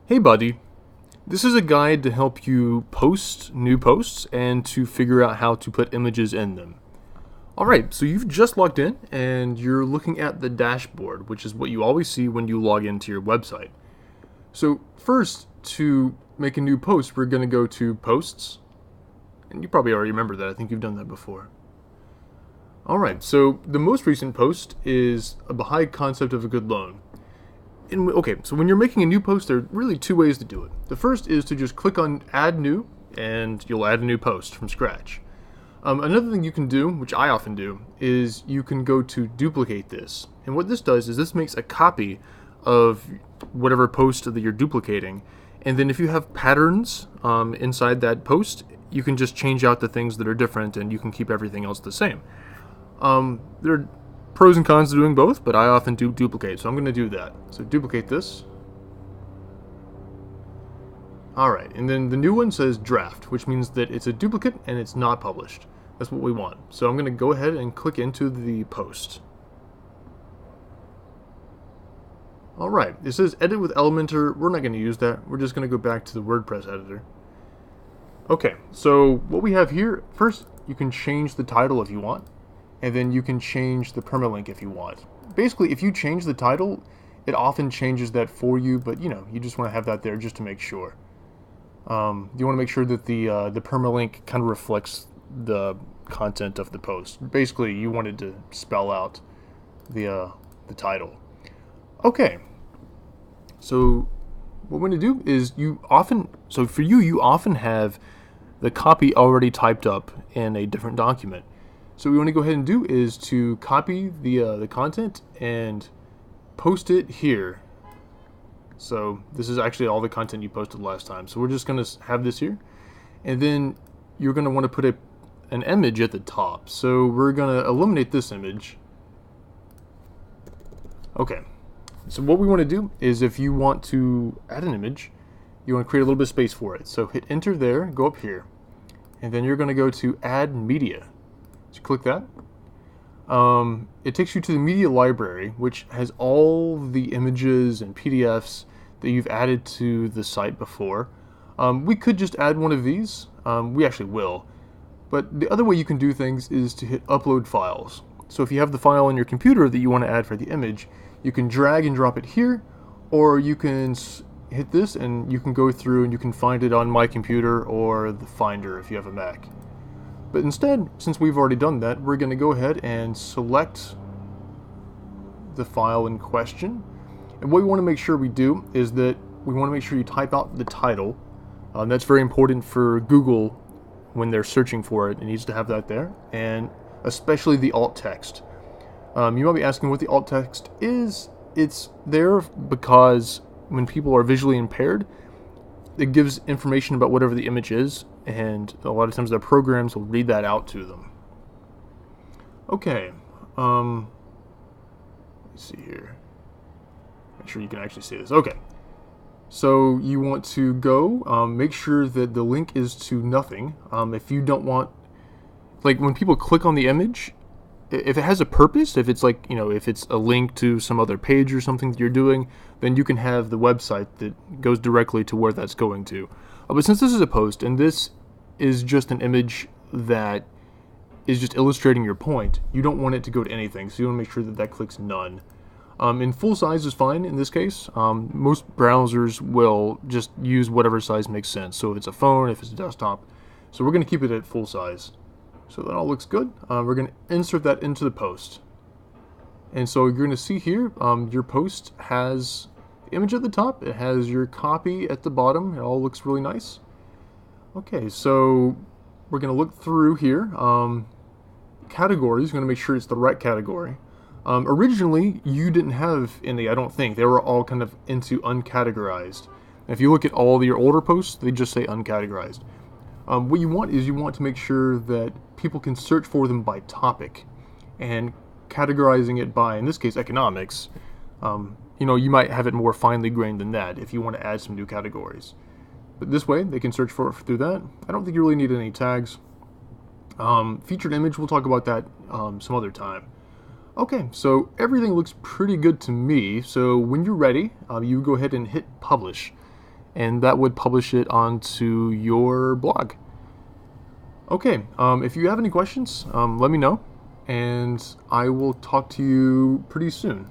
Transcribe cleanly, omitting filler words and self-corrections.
Hey buddy, this is a guide to help you post new posts and to figure out how to put images in them. Alright, so you've just logged in and you're looking at the dashboard, which is what you always see when you log into your website. So first, to make a new post, we're going to go to Posts, and you probably already remember that. I think you've done that before. Alright, so the most recent post is a Baha'i concept of a good loan. So when you're making a new post, there are really two ways to do it. The first is to just click on Add New, and you'll add a new post from scratch. Another thing you can do, which I often do, is you can go to duplicate this. And what this does is this makes a copy of whatever post that you're duplicating. And then if you have patterns inside that post, you can just change out the things that are different and you can keep everything else the same. There are pros and cons to doing both, but I often do duplicate, so I'm going to do that. So duplicate this. Alright, and then the new one says draft, which means that it's a duplicate and it's not published. That's what we want. So I'm going to go ahead and click into the post. Alright, it says edit with Elementor. We're not going to use that. We're just going to go back to the WordPress editor. Okay, so what we have here, first you can change the title if you want. And then you can change the permalink if you want. Basically, if you change the title, it often changes that for you, but you just want to have that there just to make sure. You want to make sure that the permalink kind of reflects the content of the post. Basically, you wanted to spell out the title. Okay. So what we're going to do is you often have the copy already typed up in a different document. So what we want to go ahead and do is to copy the content and post it here. So this is actually all the content you posted last time. So we're just going to have this here. And then you're going to want to put an image at the top. So we're going to eliminate this image. Okay. So what we want to do is if you want to add an image, you want to create a little bit of space for it. So hit enter there, go up here. And then you're going to go to add media. So click that. It takes you to the media library, which has all the images and PDFs that you've added to the site before. We could just add one of these. We actually will. But the other way you can do things is to hit upload files. So if you have the file on your computer that you want to add for the image, you can drag and drop it here, or you can hit this and you can go through and you can find it on my computer or the Finder if you have a Mac. But instead, since we've already done that, we're going to go ahead and select the file in question. And what we want to make sure we do is that we want to make sure you type out the title. That's very important for Google when they're searching for it. It needs to have that there. And especially the alt text. You might be asking what the alt text is. It's there because when people are visually impaired, it gives information about whatever the image is, and a lot of times their programs will read that out to them. Okay, let's see here. Make sure you can actually see this. Okay, so you want to go, make sure that the link is to nothing. If you don't want, like when people click on the image, if it has a purpose, if it's like, if it's a link to some other page or something that you're doing, then you can have the website that goes directly to where that's going to. But since this is a post, and this is just an image that is just illustrating your point, you don't want it to go to anything, so you want to make sure that clicks none. In full size is fine in this case. Most browsers will just use whatever size makes sense. So if it's a phone, if it's a desktop. So we're going to keep it at full size. So that all looks good. We're going to insert that into the post. And so you're going to see here, your post has the image at the top. It has your copy at the bottom. It all looks really nice. Okay, so we're going to look through here. Categories, we're going to make sure it's the right category. Originally, you didn't have any, I don't think. They were all kind of into uncategorized. And if you look at all your older posts, they just say uncategorized. What you want is you want to make sure that people can search for them by topic, and categorizing it by, in this case, economics. You might have it more finely grained than that if you want to add some new categories. But this way, they can search for it through that. I don't think you really need any tags. Featured image, we'll talk about that some other time. Okay, so everything looks pretty good to me. So when you're ready, you go ahead and hit publish. and that would publish it onto your blog. Okay, if you have any questions, let me know, and I will talk to you pretty soon.